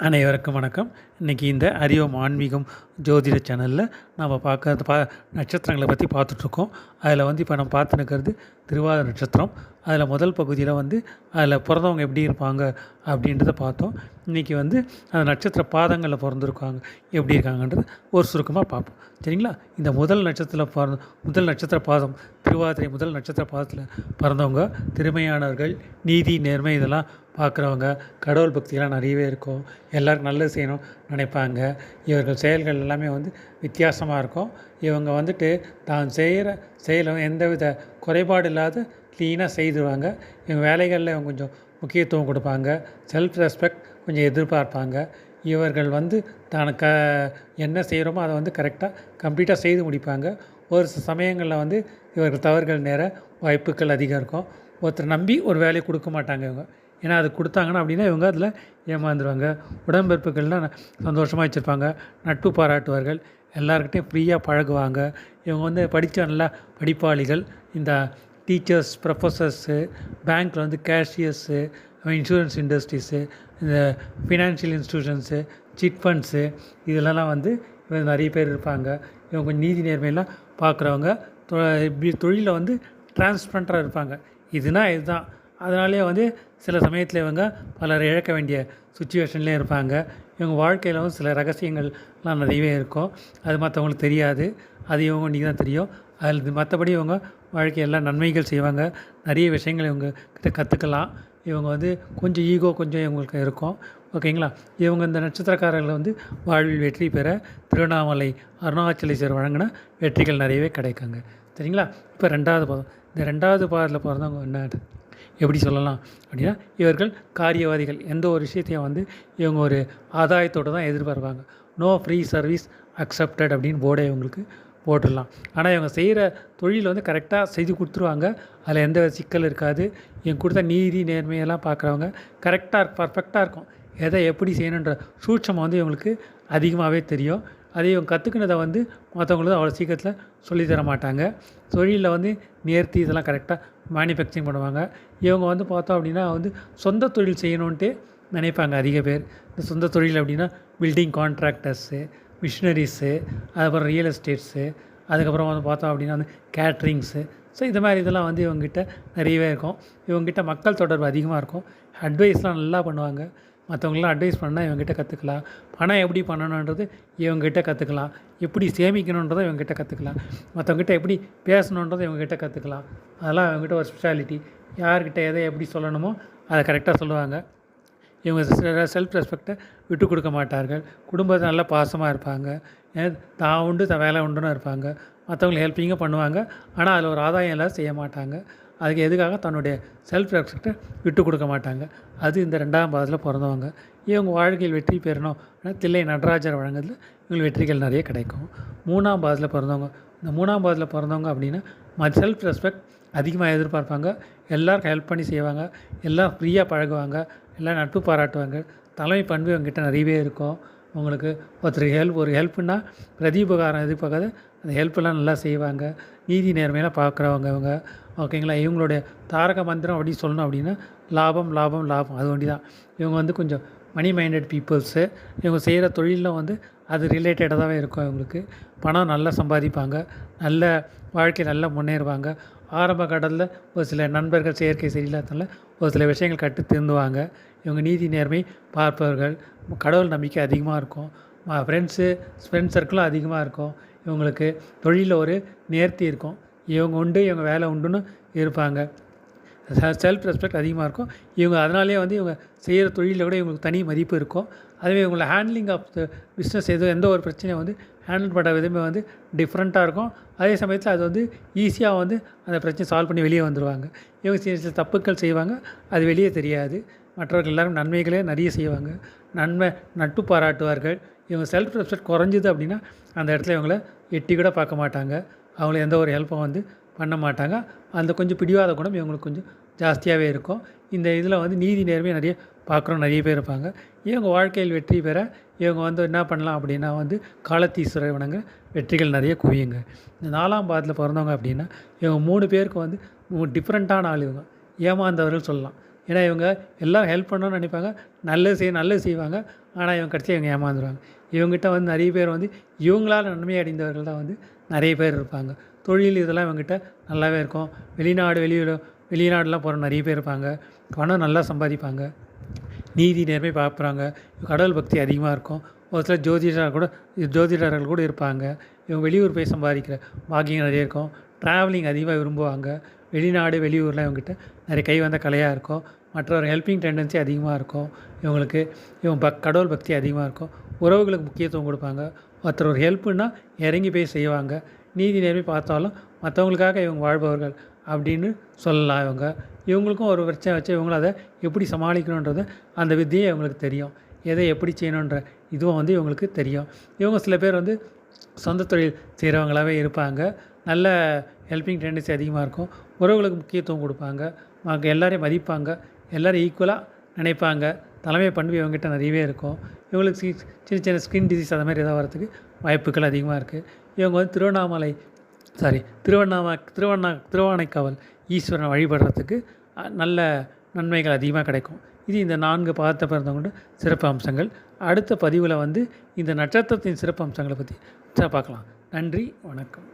அனைவருக்கும் வணக்கம். இன்றைக்கி இந்த அறிவோம் ஆன்மீகம் ஜோதிட சேனலில் நம்ம பார்க்கறது நட்சத்திரங்களை பற்றி பார்த்துட்ருக்கோம். அதில் இப்போ நம்ம பார்த்துன்னுக்கிறது திருவாதிரை நட்சத்திரம். அதில் முதல் பகுதியில் அதில் பிறந்தவங்க எப்படி இருப்பாங்க அப்படின்றத பார்த்தோம். இன்றைக்கி அந்த நட்சத்திர பாதங்களில் பிறந்திருக்காங்க எப்படி இருக்காங்கன்றது ஒரு சுருக்கமாக பார்ப்போம். சரிங்களா? இந்த முதல் நட்சத்திர பாதம் திருவாதிரை முதல் நட்சத்திர பாதத்தில் பிறந்தவங்க திறமையானவர்கள், நீதி நேர்மை இதெல்லாம் பார்க்குறவங்க, கடவுள் பக்தியெல்லாம் நிறையவே இருக்கும். எல்லாருக்கும் நல்லது செய்யணும் நினைப்பாங்க. இவர்கள் செயல்கள் எல்லாமே வித்தியாசமாக இருக்கும். இவங்க தான் செய்கிற செயலை எந்தவித குறைபாடு இல்லாத க்ளீனாக செய்துருவாங்க. இவங்க வேலைகளில் இவங்க கொஞ்சம் முக்கியத்துவம் கொடுப்பாங்க. செல்ஃப் ரெஸ்பெக்ட் கொஞ்சம் எதிர்பார்ப்பாங்க. இவர்கள் தான் என்ன செய்கிறோமோ அதை கரெக்டாக கம்ப்ளீட்டாக செய்து முடிப்பாங்க. ஒரு சில சமயங்களில் இவர்கள் தவறுகள் நேர வாய்ப்புகள் அதிகம் இருக்கும். ஒருத்தர் நம்பி ஒரு வேலையை கொடுக்க மாட்டாங்க இவங்க. ஏன்னா அது கொடுத்தாங்கன்னா அப்படின்னா இவங்க அதில் ஏமாந்துருவாங்க. உடன்பிறப்புகள்லாம் சந்தோஷமாக வச்சுருப்பாங்க. நட்பு பாராட்டுவார்கள். எல்லாருக்கிட்டையும் ஃப்ரீயாக பழகுவாங்க. இவங்க படித்த நல்லா படிப்பாளிகள். இந்த டீச்சர்ஸ், ப்ரொஃபஸர்ஸு, பேங்க்கில் கேஷியர்ஸு, இன்சூரன்ஸ் இண்டஸ்ட்ரீஸு, இந்த ஃபினான்ஷியல் இன்ஸ்டியூஷன்ஸு, சிட் ஃபண்ட்ஸு இதெல்லாம் இவங்க நிறைய பேர் இருப்பாங்க. இவங்க நீதி நேர்மையெல்லாம் பார்க்குறவங்க. தொழிலில் டிரான்ஸ்பரண்ட்டாக இருப்பாங்க. இதுதான். அதனாலே சில சமயத்தில் இவங்க பலர் இழக்க வேண்டிய சுச்சுவேஷன்லேயே இருப்பாங்க. இவங்க வாழ்க்கையில் சில ரகசியங்கள்லாம் நிறையவே இருக்கும். அது மற்றவங்களுக்கு தெரியாது. அது இவங்க இன்றைக்கி தான் தெரியும். அதில் மற்றபடி இவங்க வாழ்க்கையெல்லாம் நன்மைகள் செய்வாங்க. நிறைய விஷயங்கள் இவங்க கிட்ட கற்றுக்கலாம். இவங்க கொஞ்சம் ஈகோ கொஞ்சம் இவங்களுக்கு இருக்கும். ஓகேங்களா? இவங்க இந்த நட்சத்திரக்காரர்கள் வாழ்வில் வெற்றி பெற திருவண்ணாமலை அருணாச்சலேஸ்வரர் வழங்கின வெற்றிகள் நிறையவே கிடைக்குங்க. சரிங்களா? இப்போ ரெண்டாவது பாதம். இந்த ரெண்டாவது பாதத்தில் பிறந்தவங்க என்ன எப்படி சொல்லலாம் அப்படின்னா, இவர்கள் காரியவாதிகள். எந்த ஒரு விஷயத்தையும் இவங்க ஒரு ஆதாயத்தோடு தான் எதிர்பார்ப்பாங்க. நோ ஃப்ரீ சர்வீஸ் அக்செப்டட் அப்படின்னு போர்டே இவங்களுக்கு போட்டுடலாம். ஆனால் இவங்க செய்கிற தொழில் கரெக்டாக செய்து கொடுத்துருவாங்க. அதில் எந்த சிக்கல் இருக்காது. இவங்க கொடுத்த நீதி நேர்மையெல்லாம் பார்க்குறவங்க கரெக்டாக பர்ஃபெக்டாக இருக்கும். எதை எப்படி செய்யணுன்ற சூட்சம் இவங்களுக்கு அதிகமாகவே தெரியும். அதை இவங்க கற்றுக்கினதை மற்றவங்களுக்கு அவ்வளோ சீக்கிரத்தில் சொல்லித்தர மாட்டாங்க. தொழிலில் நேர்த்தி இதெல்லாம் கரெக்டாக மேனுஃபேக்சரிங் பண்ணுவாங்க. இவங்க பார்த்தோம் அப்படின்னா சொந்த தொழில் செய்யணுன்ட்டு நினைப்பாங்க அதிக பேர். இந்த சொந்த தொழில் அப்படின்னா பில்டிங் கான்ட்ராக்டர்ஸு, மிஷினரிஸு, அதுக்கப்புறம் ரியல் எஸ்டேட்ஸு, அதுக்கப்புறம் பார்த்தோம் அப்படின்னா கேட்ரிங்ஸு. ஸோ இது மாதிரி இதெல்லாம் இவங்ககிட்ட நிறையவே இருக்கும். இவங்ககிட்ட மக்கள் தொடர்பு அதிகமாக இருக்கும். அட்வைஸ்லாம் நல்லா பண்ணுவாங்க. மற்றவங்களாம் அட்வைஸ் பண்ணால் இவங்ககிட்ட கற்றுக்கலாம். பணம் எப்படி பண்ணணுன்றது இவங்ககிட்ட கற்றுக்கலாம். எப்படி சேமிக்கணுன்றதை இவங்ககிட்ட கற்றுக்கலாம். மற்றவங்ககிட்ட எப்படி பேசணுன்றதை இவங்ககிட்ட கற்றுக்கலாம். அதெல்லாம் இவங்ககிட்ட ஒரு ஸ்பெஷாலிட்டி. யார்கிட்ட எதை எப்படி சொல்லணுமோ அதை கரெக்டாக சொல்லுவாங்க. இவங்க செல்ஃப் ரெஸ்பெக்டை விட்டு கொடுக்க மாட்டார்கள். குடும்பத்தை நல்லா பாசமாக இருப்பாங்க. தான் உண்டு தான் வேலை உண்டுன்னு இருப்பாங்க. மற்றவங்களுக்கு ஹெல்ப்பிங்காக பண்ணுவாங்க. ஆனால் அதில் ஒரு ஆதாயம் எல்லாம் செய்ய மாட்டாங்க. அதுக்கு எதுக்காக தன்னுடைய செல்ஃப் ரெஸ்பெக்டை விட்டு கொடுக்க மாட்டாங்க. அது இந்த ரெண்டாம் பாதத்தில் பிறந்தவங்க. இவங்க வாழ்க்கையில் வெற்றி பெறணும் அப்படின்னா தில்லை நடராஜர் வழங்குறதுல இவங்களுக்கு வெற்றிகள் நிறைய கிடைக்கும். மூணாம் பாதத்தில் பிறந்தவங்க. இந்த மூணாம் பாதத்தில் பிறந்தவங்க அப்படின்னா செல்ஃப் ரெஸ்பெக்ட் அதிகமாக எதிர்பார்ப்பாங்க. எல்லாருக்கும் ஹெல்ப் பண்ணி செய்வாங்க. எல்லாம் ஃப்ரீயாக பழகுவாங்க. எல்லாம் நட்பு பாராட்டுவாங்க. தலைமை பண்பு இவங்ககிட்ட நிறையவே இருக்கும். உங்களுக்கு ஒருத்தருக்கு ஒரு ஹெல்ப்புன்னா பிரதிபகாரம் எதிர்பார்க்காத அந்த ஹெல்ப்பெல்லாம் நல்லா செய்வாங்க. நீதி நேர்மையெல்லாம் பார்க்குறவங்க இவங்க. ஓகேங்களா? இவங்களுடைய தாரக மந்திரம் அப்படி சொல்லணும் அப்படின்னா லாபம் லாபம் லாபம். அது ஒண்டி தான். இவங்க கொஞ்சம் மணி மைண்டட் பீப்புள்ஸு. இவங்க செய்கிற தொழிலில் அது ரிலேட்டடாக தான் இருக்கும். இவங்களுக்கு பணம் நல்லா சம்பாதிப்பாங்க. நல்ல வாழ்க்கை நல்லா முன்னேறுவாங்க. ஆரம்ப கடலில் ஒரு சில நண்பர்கள் செயற்கை சரியில்லாதனால ஒரு சில விஷயங்கள் கட்டு திருந்துவாங்க. இவங்க நீதி நேர்மை பார்ப்பவர்கள். கடவுள் நம்பிக்கை அதிகமாக இருக்கும். ஃப்ரெண்ட்ஸ் சர்க்கிளும் அதிகமாக இருக்கும். இவங்களுக்கு தொழிலில் ஒரு நேர்த்தி இருக்கும். இவங்க உண்டு இவங்க வேலை உண்டுன்னு இருப்பாங்க. செல்ஃப் ரெஸ்பெக்ட் அதிகமாக இருக்கும். இவங்க அதனாலே இவங்க செய்கிற தொழிலில் கூட இவங்களுக்கு தனி மதிப்பு இருக்கும். அதுவே இவங்களை ஹேண்ட்லிங் ஆஃப் த பிஸ்னஸ் எந்த ஒரு பிரச்சனையும் ஹேண்டில் பண்ணுற விதமே டிஃப்ரெண்ட்டாக இருக்கும். அதே சமயத்தில் அது ஈஸியாக அந்த பிரச்சனை சால்வ் பண்ணி வெளியே வந்துடுவாங்க. இவங்க சில தப்புக்கள் செய்வாங்க. அது வெளியே தெரியாது. மற்றவர்கள் எல்லோரும் நன்மைகளே நிறைய செய்வாங்க. நட்பு பாராட்டுவார்கள். இவங்க செல்ஃப் ரெஸ்பெக்ட் குறைஞ்சிது அப்படின்னா அந்த இடத்துல இவங்கள எட்டி கூட பார்க்க மாட்டாங்க. அவங்கள எந்த ஒரு ஹெல்ப்பும் பண்ண மாட்டாங்க. அந்த கொஞ்சம் பிடிவாத குணம் இவங்களுக்கு கொஞ்சம் ஜாஸ்தியாகவே இருக்கும். இந்த இதில் நீதி நேர்மையை நிறைய நிறைய பேர் இருப்பாங்க. இவங்க வாழ்க்கையில் வெற்றி பெற இவங்க என்ன பண்ணலாம் அப்படின்னா காலத்தீஸ்வரர் வணங்க வெற்றிகள் நிறைய குவியுங்க. இந்த நாலாம் பாதத்தில் பிறந்தவங்க அப்படின்னா இவங்க 3 பேருக்கு டிஃப்ரெண்ட்டான ஆள். இவங்க ஏமாந்தவர்கள் சொல்லலாம். ஏன்னா இவங்க எல்லாம் ஹெல்ப் பண்ணணும்னு நினைப்பாங்க, நல்லது செய்வாங்க. ஆனால் இவங்க கடைசியா இவங்க ஏமாந்துருவாங்க. இவங்ககிட்ட வந்து நிறைய பேர் வந்து இவங்களால் நன்மை அடைந்தவர்கள் தான் வந்து நிறைய பேர் இருப்பாங்க. தொழில் இதெல்லாம் இவங்ககிட்ட நல்லாவே இருக்கும். வெளிநாடுலாம் போகிற நிறைய பேர் இருப்பாங்க. பணம் நல்லா சம்பாதிப்பாங்க. நீதி நேர்மை பார்க்குறாங்க. கடவுள் பக்தி அதிகமாக இருக்கும். ஒரு சில ஜோதிடர்கள் கூட இருப்பாங்க. இவங்க வெளியூர் போய் சம்பாதிக்கிற பாக்கியம் நிறைய இருக்கும். ட்ராவலிங் அதிகமாக விரும்புவாங்க. வெளியூர்லாம் இவங்ககிட்ட நிறைய கை வந்த கலையாக இருக்கும். மற்றவர் ஹெல்பிங் டெண்டன்சி அதிகமாக இருக்கும். இவங்களுக்கு கடவுள் பக்தி அதிகமாக இருக்கும். உறவுகளுக்கு முக்கியத்துவம் கொடுப்பாங்க. ஒருத்தர் ஒரு ஹெல்ப்புன்னா இறங்கி போய் செய்வாங்க. நீதி நேர்மை பார்த்தாலும் மற்றவங்களுக்காக இவங்க வாழ்பவர்கள் அப்படின்னு சொல்லலாம். இவங்களுக்கும் ஒரு பிரச்சனை வச்சு இவங்களும் அதை எப்படி சமாளிக்கணுன்றது அந்த வித்தியை இவங்களுக்கு தெரியும். எதை எப்படி செய்யணுன்ற இதுவும் வந்து இவங்களுக்கு தெரியும். இவங்க சில பேர் வந்து சொந்த தொழில் செய்கிறவங்களாகவே இருப்பாங்க. நல்ல ஹெல்பிங் டெண்டன்சி அதிகமாக இருக்கும். உறவுகளுக்கு முக்கியத்துவம் கொடுப்பாங்க. எல்லாரையும் மதிப்பாங்க. எல்லோரும் ஈக்குவலாக நினைப்பாங்க. தலைமை பண்பு இவங்ககிட்ட நிறையவே இருக்கும். இவங்களுக்கு சின்ன சின்ன ஸ்கின் டிசீஸ் அது மாதிரி எதாவது வரத்துக்கு வாய்ப்புகள் அதிகமாக இருக்குது. இவங்க வந்து திருவானைக்காவல் ஈஸ்வரனை வழிபடுறதுக்கு நல்ல நன்மைகள் அதிகமாக கிடைக்கும். இது இந்த 4 பாதத்தை பிறந்தவங்களோட சிறப்பு அம்சங்கள். அடுத்த பதிவில் வந்து இந்த நட்சத்திரத்தின் சிறப்பு அம்சங்களை பற்றி பார்க்கலாம். நன்றி, வணக்கம்.